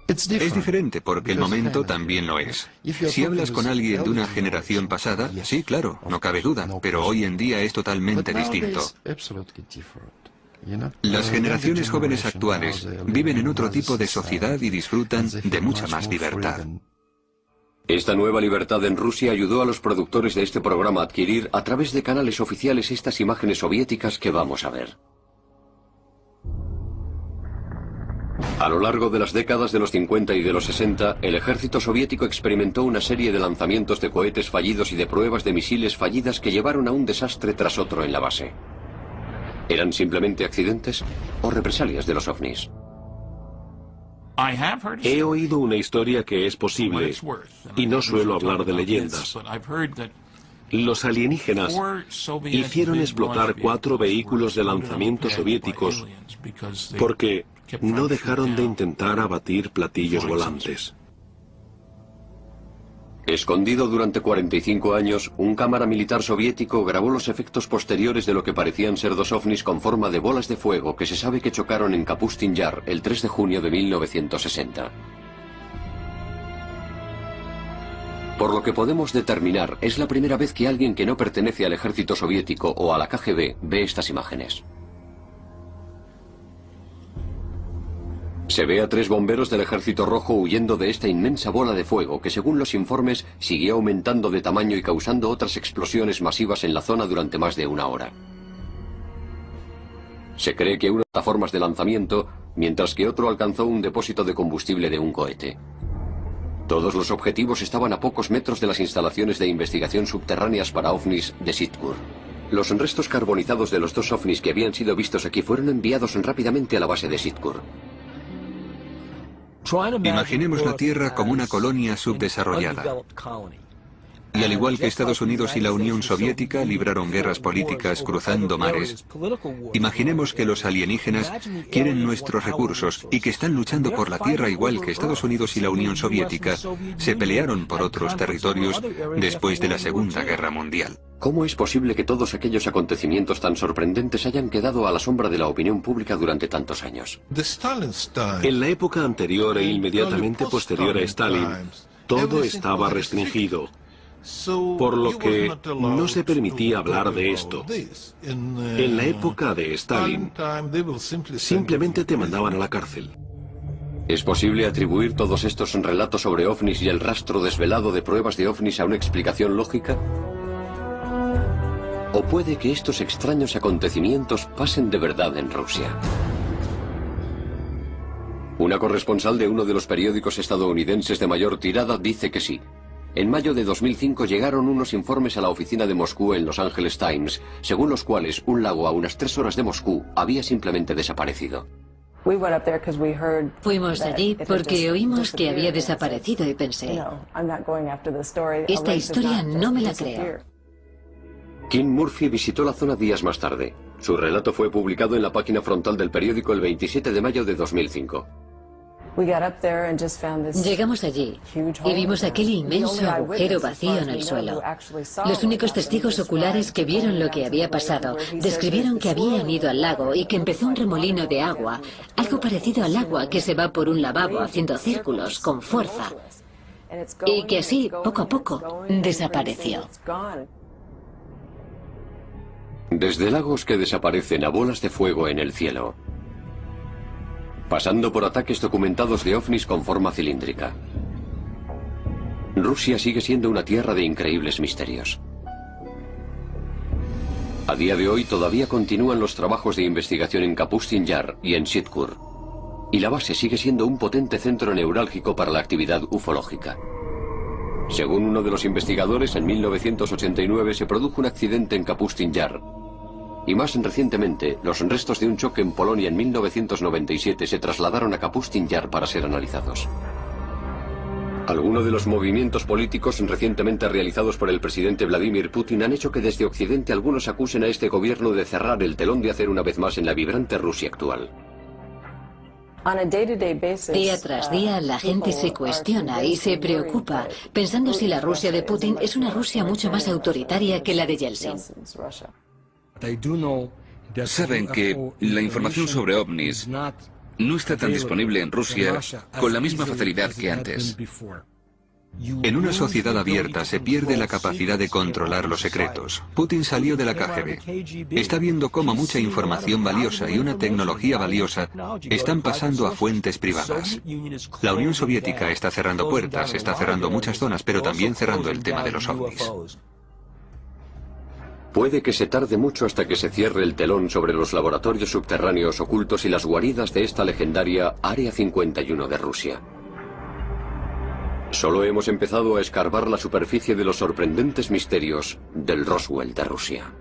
Es diferente porque el momento también lo es. Si hablas con alguien de una generación pasada, sí, claro, no cabe duda, pero hoy en día es totalmente distinto. Las generaciones jóvenes actuales viven en otro tipo de sociedad y disfrutan de mucha más libertad. Esta nueva libertad en Rusia ayudó a los productores de este programa a adquirir a través de canales oficiales estas imágenes soviéticas que vamos a ver. A lo largo de las décadas de los 50 y de los 60, el ejército soviético experimentó una serie de lanzamientos de cohetes fallidos y de pruebas de misiles fallidas que llevaron a un desastre tras otro en la base. ¿Eran simplemente accidentes o represalias de los ovnis? He oído una historia que es posible, y no suelo hablar de leyendas. Los alienígenas hicieron explotar 4 vehículos de lanzamiento soviéticos porque no dejaron de intentar abatir platillos volantes. Escondido durante 45 años, un cámara militar soviético grabó los efectos posteriores de lo que parecían ser 2 ovnis con forma de bolas de fuego que se sabe que chocaron en Kapustin Yar el 3 de junio de 1960. Por lo que podemos determinar, es la primera vez que alguien que no pertenece al ejército soviético o a la KGB ve estas imágenes. Se ve a 3 bomberos del Ejército Rojo huyendo de esta inmensa bola de fuego que, según los informes, siguió aumentando de tamaño y causando otras explosiones masivas en la zona durante más de una hora. Se cree que una de las plataformas de lanzamiento, mientras que otro alcanzó un depósito de combustible de un cohete. Todos los objetivos estaban a pocos metros de las instalaciones de investigación subterráneas para ovnis de Sitkur. Los restos carbonizados de los 2 ovnis que habían sido vistos aquí fueron enviados rápidamente a la base de Sitkur. Imaginemos la Tierra como una colonia subdesarrollada. Y al igual que Estados Unidos y la Unión Soviética libraron guerras políticas cruzando mares, imaginemos que los alienígenas quieren nuestros recursos y que están luchando por la Tierra igual que Estados Unidos y la Unión Soviética se pelearon por otros territorios después de la Segunda Guerra Mundial. ¿Cómo es posible que todos aquellos acontecimientos tan sorprendentes hayan quedado a la sombra de la opinión pública durante tantos años? En la época anterior e inmediatamente posterior a Stalin, todo estaba restringido, por lo que no se permitía hablar de esto. En la época de Stalin, simplemente te mandaban a la cárcel. ¿Es posible atribuir todos estos relatos sobre ovnis y el rastro desvelado de pruebas de ovnis a una explicación lógica? ¿O puede que estos extraños acontecimientos pasen de verdad en Rusia? Una corresponsal de uno de los periódicos estadounidenses de mayor tirada dice que sí. En mayo de 2005 llegaron unos informes a la oficina de Moscú en Los Angeles Times, según los cuales un lago a unas 3 horas de Moscú había simplemente desaparecido. Fuimos allí porque oímos que había desaparecido y pensé, esta historia no me la creo. Kim Murphy visitó la zona días más tarde. Su relato fue publicado en la página frontal del periódico el 27 de mayo de 2005. Llegamos allí y vimos aquel inmenso agujero vacío en el suelo. Los únicos testigos oculares que vieron lo que había pasado describieron que habían ido al lago y que empezó un remolino de agua, algo parecido al agua que se va por un lavabo haciendo círculos con fuerza, y que así, poco a poco, desapareció. Desde lagos que desaparecen a bolas de fuego en el cielo, pasando por ataques documentados de ovnis con forma cilíndrica, Rusia sigue siendo una tierra de increíbles misterios. A día de hoy todavía continúan los trabajos de investigación en Kapustin Yar y en Sitkur, y la base sigue siendo un potente centro neurálgico para la actividad ufológica. Según uno de los investigadores, en 1989 se produjo un accidente en Kapustin Yar, y más recientemente, los restos de un choque en Polonia en 1997 se trasladaron a Kapustin Yar para ser analizados. Algunos de los movimientos políticos recientemente realizados por el presidente Vladimir Putin han hecho que desde Occidente algunos acusen a este gobierno de cerrar el telón de acero una vez más en la vibrante Rusia actual. Día tras día la gente se cuestiona y se preocupa, pensando si la Rusia de Putin es una Rusia mucho más autoritaria que la de Yeltsin. Saben que la información sobre ovnis no está tan disponible en Rusia con la misma facilidad que antes. En una sociedad abierta se pierde la capacidad de controlar los secretos. Putin salió de la KGB. Está viendo cómo mucha información valiosa y una tecnología valiosa están pasando a fuentes privadas. La Unión Soviética está cerrando puertas, está cerrando muchas zonas, pero también cerrando el tema de los ovnis. Puede que se tarde mucho hasta que se cierre el telón sobre los laboratorios subterráneos ocultos y las guaridas de esta legendaria Área 51 de Rusia. Solo hemos empezado a escarbar la superficie de los sorprendentes misterios del Roswell de Rusia.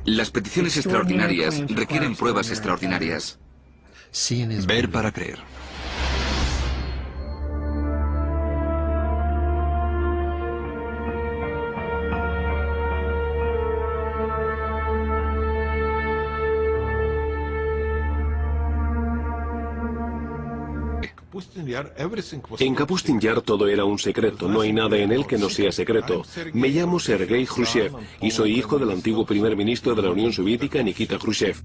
Las peticiones extraordinarias requieren pruebas extraordinarias. Ver para creer. En Kapustin Yar todo era un secreto, no hay nada en él que no sea secreto. Me llamo Sergei Khrushchev y soy hijo del antiguo primer ministro de la Unión Soviética, Nikita Khrushchev.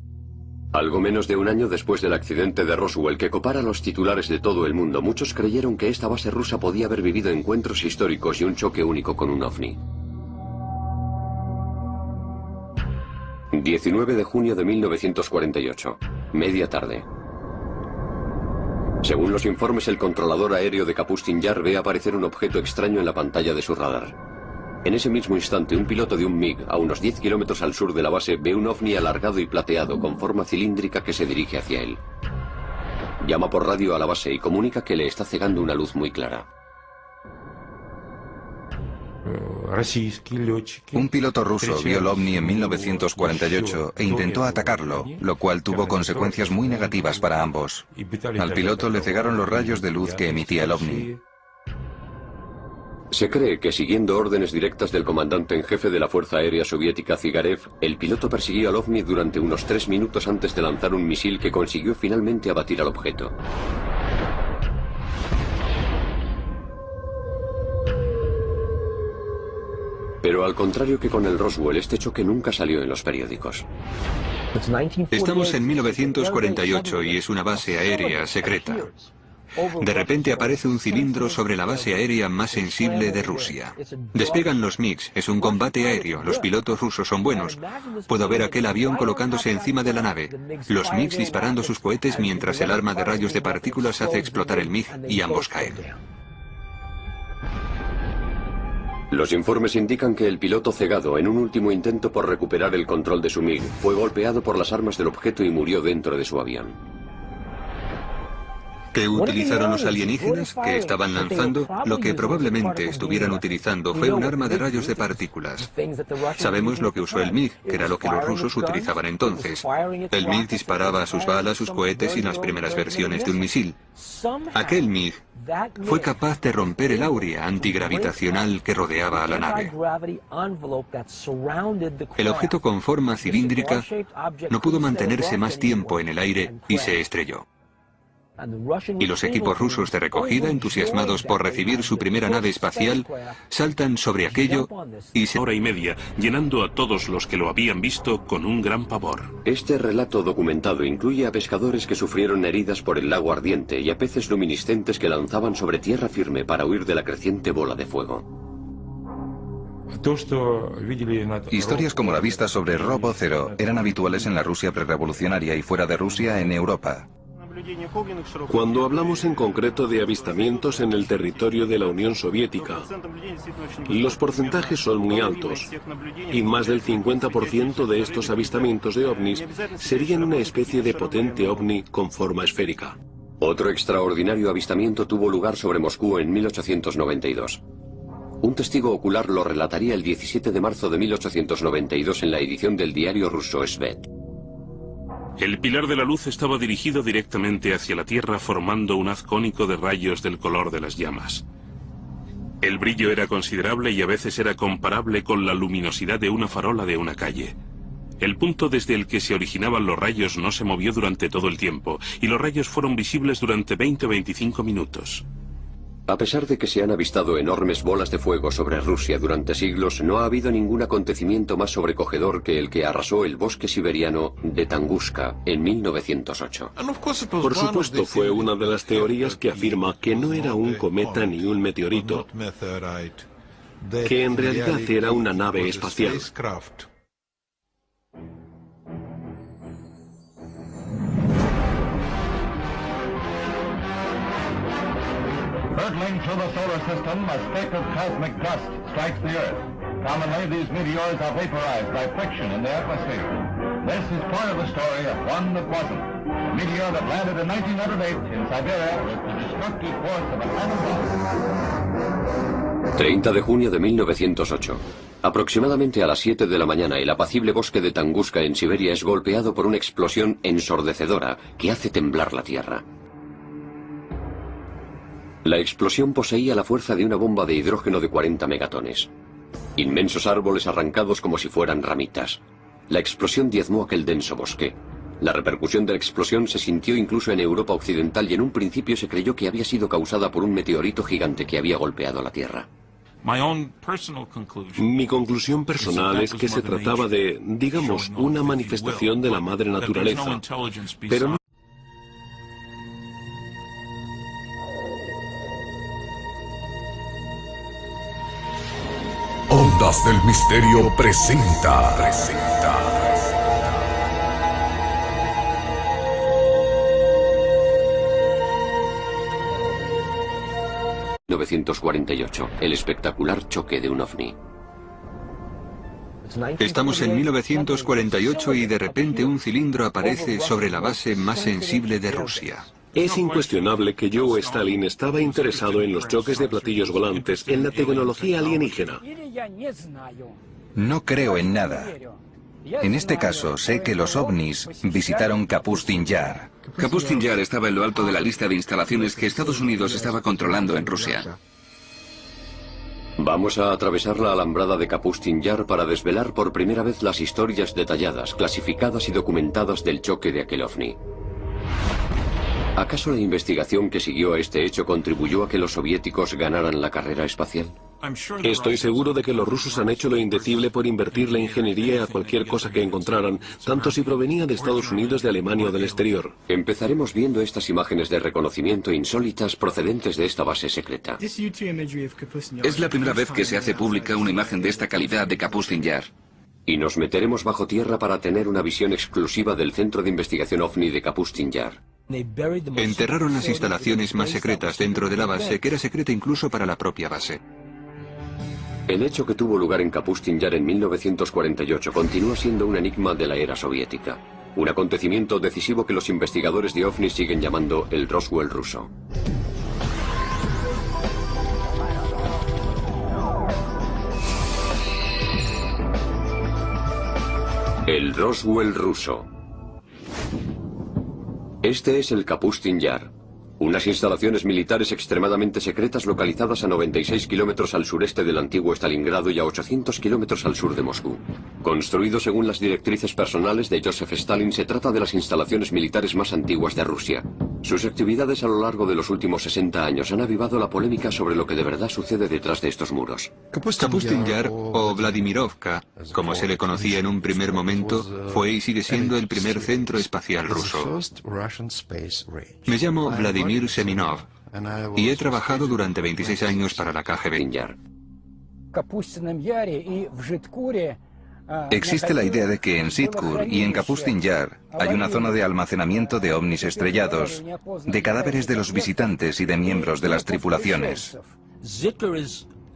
Algo menos de un año después del accidente de Roswell que copara los titulares de todo el mundo, muchos creyeron que esta base rusa podía haber vivido encuentros históricos y un choque único con un ovni. 19 de junio de 1948, media tarde. Según los informes, el controlador aéreo de Kapustin Yar ve aparecer un objeto extraño en la pantalla de su radar. En ese mismo instante, un piloto de un MiG, a unos 10 kilómetros al sur de la base, ve un ovni alargado y plateado con forma cilíndrica que se dirige hacia él. Llama por radio a la base y comunica que le está cegando una luz muy clara. Un piloto ruso vio el ovni en 1948 e intentó atacarlo, lo cual tuvo consecuencias muy negativas para ambos. Al piloto le cegaron los rayos de luz que emitía el ovni. Se cree que, siguiendo órdenes directas del comandante en jefe de la Fuerza Aérea Soviética Zigarev, el piloto persiguió al ovni durante unos 3 minutos antes de lanzar un misil que consiguió finalmente abatir al objeto. Pero al contrario que con el Roswell, este choque nunca salió en los periódicos. Estamos en 1948 y es una base aérea secreta. De repente aparece un cilindro sobre la base aérea más sensible de Rusia. Despegan los MiGs, es un combate aéreo, los pilotos rusos son buenos. Puedo ver aquel avión colocándose encima de la nave, los MiGs disparando sus cohetes mientras el arma de rayos de partículas hace explotar el MiG y ambos caen. Los informes indican que el piloto cegado, en un último intento por recuperar el control de su MiG, fue golpeado por las armas del objeto y murió dentro de su avión. ¿Qué utilizaron los alienígenas que estaban lanzando? Lo que probablemente estuvieran utilizando fue un arma de rayos de partículas. Sabemos lo que usó el MiG, que era lo que los rusos utilizaban entonces. El MiG disparaba sus balas, sus cohetes y las primeras versiones de un misil. Aquel MiG fue capaz de romper el áurea antigravitacional que rodeaba a la nave. El objeto con forma cilíndrica no pudo mantenerse más tiempo en el aire y se estrelló. Y los equipos rusos de recogida, entusiasmados por recibir su primera nave espacial, saltan sobre aquello y se... Hora y media, llenando a todos los que lo habían visto con un gran pavor. Este relato documentado incluye a pescadores que sufrieron heridas por el lago ardiente y a peces luminiscentes que lanzaban sobre tierra firme para huir de la creciente bola de fuego. Historias como la vista sobre Robo Zero eran habituales en la Rusia prerrevolucionaria y fuera de Rusia en Europa. Cuando hablamos en concreto de avistamientos en el territorio de la Unión Soviética, los porcentajes son muy altos y más del 50% de estos avistamientos de ovnis serían una especie de potente ovni con forma esférica. Otro extraordinario avistamiento tuvo lugar sobre Moscú en 1892. Un testigo ocular lo relataría el 17 de marzo de 1892 en la edición del diario ruso Svet. El pilar de la luz estaba dirigido directamente hacia la Tierra, formando un haz cónico de rayos del color de las llamas. El brillo era considerable y a veces era comparable con la luminosidad de una farola de una calle. El punto desde el que se originaban los rayos no se movió durante todo el tiempo, y los rayos fueron visibles durante 20 o 25 minutos. A pesar de que se han avistado enormes bolas de fuego sobre Rusia durante siglos, no ha habido ningún acontecimiento más sobrecogedor que el que arrasó el bosque siberiano de Tunguska en 1908. Por supuesto, fue una de las teorías que afirma que no era un cometa ni un meteorito, que en realidad era una nave espacial. Hurtling through the solar system, a speck of cosmic dust strikes the Earth. Commonly, these meteors are vaporized by friction in the atmosphere. This is part of the story of one that wasn't. A meteor that landed in 1908 in Siberia with the destructive force of an atom bomb. 30 de junio de 1908. Aproximadamente a las 7 de la mañana, el apacible bosque de Tunguska en Siberia es golpeado por una explosión ensordecedora que hace temblar la Tierra. La explosión poseía la fuerza de una bomba de hidrógeno de 40 megatones. Inmensos árboles arrancados como si fueran ramitas. La explosión diezmó aquel denso bosque. La repercusión de la explosión se sintió incluso en Europa Occidental y en un principio se creyó que había sido causada por un meteorito gigante que había golpeado la Tierra. Mi conclusión personal es que se trataba de, digamos, una manifestación de la madre naturaleza, pero no. Ondas del Misterio presenta. 1948, el espectacular choque de un ovni. Estamos en 1948 y de repente un cilindro aparece sobre la base más sensible de Rusia. Es incuestionable que Joe Stalin estaba interesado en los choques de platillos volantes, en la tecnología alienígena. No creo en nada. En este caso, sé que los ovnis visitaron Kapustin Yar. Kapustin Yar estaba en lo alto de la lista de instalaciones que Estados Unidos estaba controlando en Rusia. Vamos a atravesar la alambrada de Kapustin Yar para desvelar por primera vez las historias detalladas, clasificadas y documentadas del choque de aquel ovni. ¿Acaso la investigación que siguió a este hecho contribuyó a que los soviéticos ganaran la carrera espacial? Estoy seguro de que los rusos han hecho lo indecible por invertir la ingeniería a cualquier cosa que encontraran, tanto si provenía de Estados Unidos, de Alemania o del exterior. Empezaremos viendo estas imágenes de reconocimiento insólitas procedentes de esta base secreta. Es la primera vez que se hace pública una imagen de esta calidad de Kapustin Yar. Y nos meteremos bajo tierra para tener una visión exclusiva del Centro de Investigación OVNI de Kapustin Yar. Enterraron las instalaciones más secretas dentro de la base, que era secreta incluso para la propia base. El hecho que tuvo lugar en Kapustin Yar en 1948 continúa siendo un enigma de la era soviética. Un acontecimiento decisivo que los investigadores de OVNI siguen llamando el Roswell ruso. El Roswell ruso. Este es el Kapustin Yar, unas instalaciones militares extremadamente secretas localizadas a 96 kilómetros al sureste del antiguo Stalingrado y a 800 kilómetros al sur de Moscú. Construido según las directrices personales de Joseph Stalin, se trata de las instalaciones militares más antiguas de Rusia. Sus actividades a lo largo de los últimos 60 años han avivado la polémica sobre lo que de verdad sucede detrás de estos muros. Kapustin Yar, o Vladimirovka, como se le conocía en un primer momento, fue y sigue siendo el primer centro espacial ruso. Me llamo Vladimir Seminov y he trabajado durante 26 años para la KGB. Existe la idea de que en Sitkur y en Kapustin Yar hay una zona de almacenamiento de ovnis estrellados, de cadáveres de los visitantes y de miembros de las tripulaciones.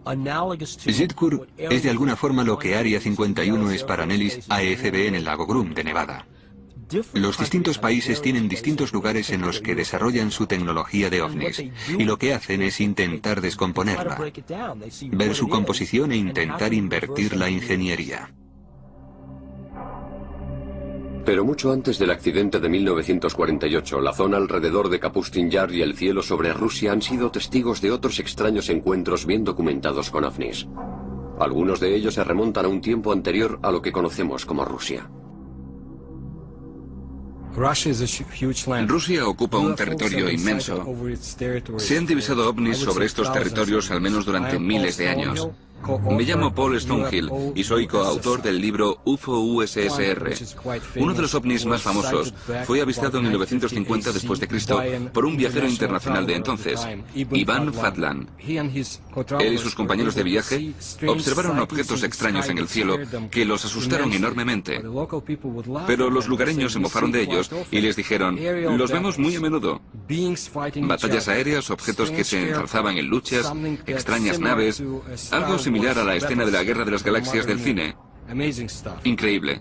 Sitkur es de alguna forma lo que Área 51 es para Nellis AFB en el lago Grum de Nevada. Los distintos países tienen distintos lugares en los que desarrollan su tecnología de ovnis, y lo que hacen es intentar descomponerla, ver su composición e intentar invertir la ingeniería. Pero mucho antes del accidente de 1948, la zona alrededor de Kapustin Yar y el cielo sobre Rusia han sido testigos de otros extraños encuentros bien documentados con ovnis. Algunos de ellos se remontan a un tiempo anterior a lo que conocemos como Rusia. Rusia ocupa un territorio inmenso. Se han divisado ovnis sobre estos territorios al menos durante miles de años. Me llamo Paul Stonehill y soy coautor del libro UFO-USSR. Uno de los ovnis más famosos fue avistado en 1950 después de Cristo por un viajero internacional de entonces, Ivan Fadlan. Él y sus compañeros de viaje observaron objetos extraños en el cielo que los asustaron enormemente. Pero los lugareños se mofaron de ellos y les dijeron: los vemos muy a menudo. Batallas aéreas, objetos que se ensalzaban en luchas, extrañas naves, algo similar a la escena de la Guerra de las Galaxias del cine. Increíble.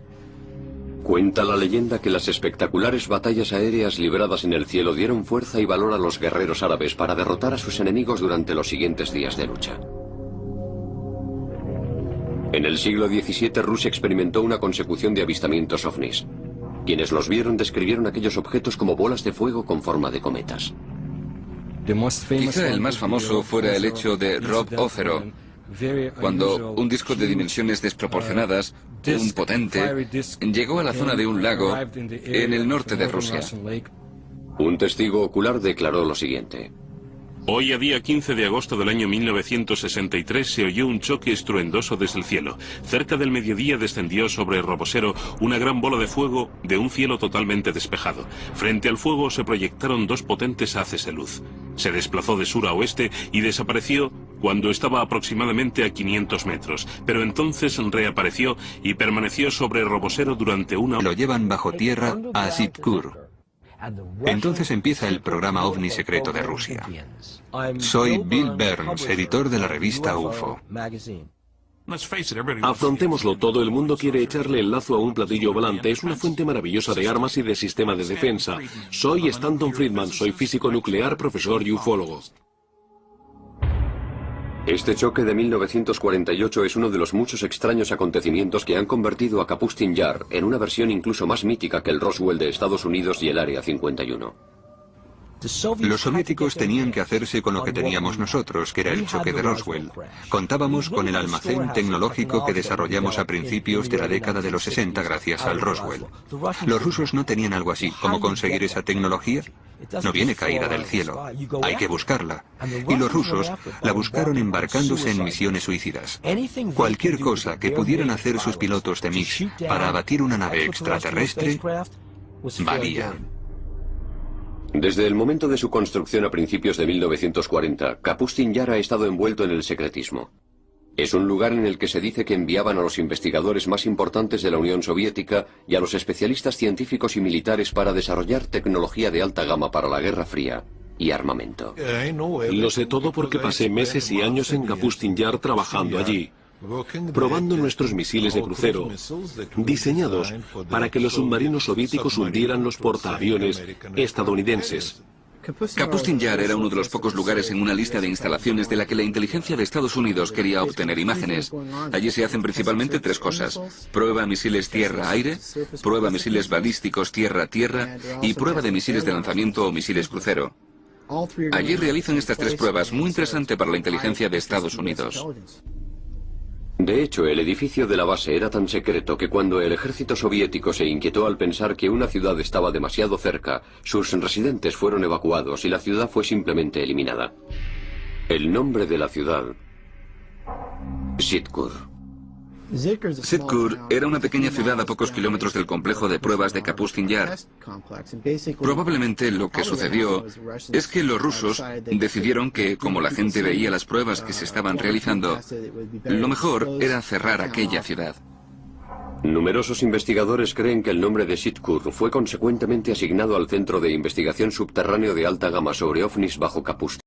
Cuenta la leyenda que las espectaculares batallas aéreas libradas en el cielo dieron fuerza y valor a los guerreros árabes para derrotar a sus enemigos durante los siguientes días de lucha. En el siglo XVII, Rusia experimentó una consecución de avistamientos ovnis. Quienes los vieron describieron aquellos objetos como bolas de fuego con forma de cometas. Quizá el más famoso fuera el hecho de Rob Othero, cuando un disco de dimensiones desproporcionadas, un potente, llegó a la zona de un lago en el norte de Rusia. Un testigo ocular declaró lo siguiente: Hoy, a día 15 de agosto del año 1963, se oyó un choque estruendoso desde el cielo. Cerca del mediodía descendió sobre Robosero una gran bola de fuego de un cielo totalmente despejado. Frente al fuego se proyectaron dos potentes haces de luz. Se desplazó de sur a oeste y desapareció cuando estaba aproximadamente a 500 metros. Pero entonces reapareció y permaneció sobre Robosero durante una hora. Lo llevan bajo tierra a Sitkur. Entonces empieza el programa OVNI secreto de Rusia. Soy Bill Burns, editor de la revista UFO. Afrontémoslo, todo el mundo quiere echarle el lazo a un platillo volante. Es una fuente maravillosa de armas y de sistema de defensa. Soy Stanton Friedman, soy físico nuclear, profesor y ufólogo. Este choque de 1948 es uno de los muchos extraños acontecimientos que han convertido a Kapustin Yar en una versión incluso más mítica que el Roswell de Estados Unidos y el Área 51. Los soviéticos tenían que hacerse con lo que teníamos nosotros, que era el choque de Roswell. Contábamos con el almacén tecnológico que desarrollamos a principios de la década de los 60 gracias al Roswell. Los rusos no tenían algo así. ¿Cómo conseguir esa tecnología? No viene caída del cielo. Hay que buscarla. Y los rusos la buscaron embarcándose en misiones suicidas. Cualquier cosa que pudieran hacer sus pilotos de MiG para abatir una nave extraterrestre valía. Desde el momento de su construcción a principios de 1940, Kapustin Yar ha estado envuelto en el secretismo. Es un lugar en el que se dice que enviaban a los investigadores más importantes de la Unión Soviética y a los especialistas científicos y militares para desarrollar tecnología de alta gama para la Guerra Fría y armamento. Lo sé todo porque pasé meses y años en Kapustin Yar trabajando allí, probando nuestros misiles de crucero, diseñados para que los submarinos soviéticos hundieran los portaaviones estadounidenses. Kapustin Yar era uno de los pocos lugares en una lista de instalaciones de la que la inteligencia de Estados Unidos quería obtener imágenes. Allí se hacen principalmente tres cosas: prueba misiles tierra-aire, prueba misiles balísticos tierra-tierra y prueba de misiles de lanzamiento o misiles crucero. Allí realizan estas tres pruebas, muy interesante para la inteligencia de Estados Unidos. De hecho, el edificio de la base era tan secreto que cuando el ejército soviético se inquietó al pensar que una ciudad estaba demasiado cerca, sus residentes fueron evacuados y la ciudad fue simplemente eliminada. El nombre de la ciudad: Sitkur. Sitkur era una pequeña ciudad a pocos kilómetros del complejo de pruebas de Kapustin Yar. Probablemente lo que sucedió es que los rusos decidieron que, como la gente veía las pruebas que se estaban realizando, lo mejor era cerrar aquella ciudad. Numerosos investigadores creen que el nombre de Sitkur fue consecuentemente asignado al Centro de Investigación Subterráneo de Alta Gama sobre OVNIs bajo Kapustin.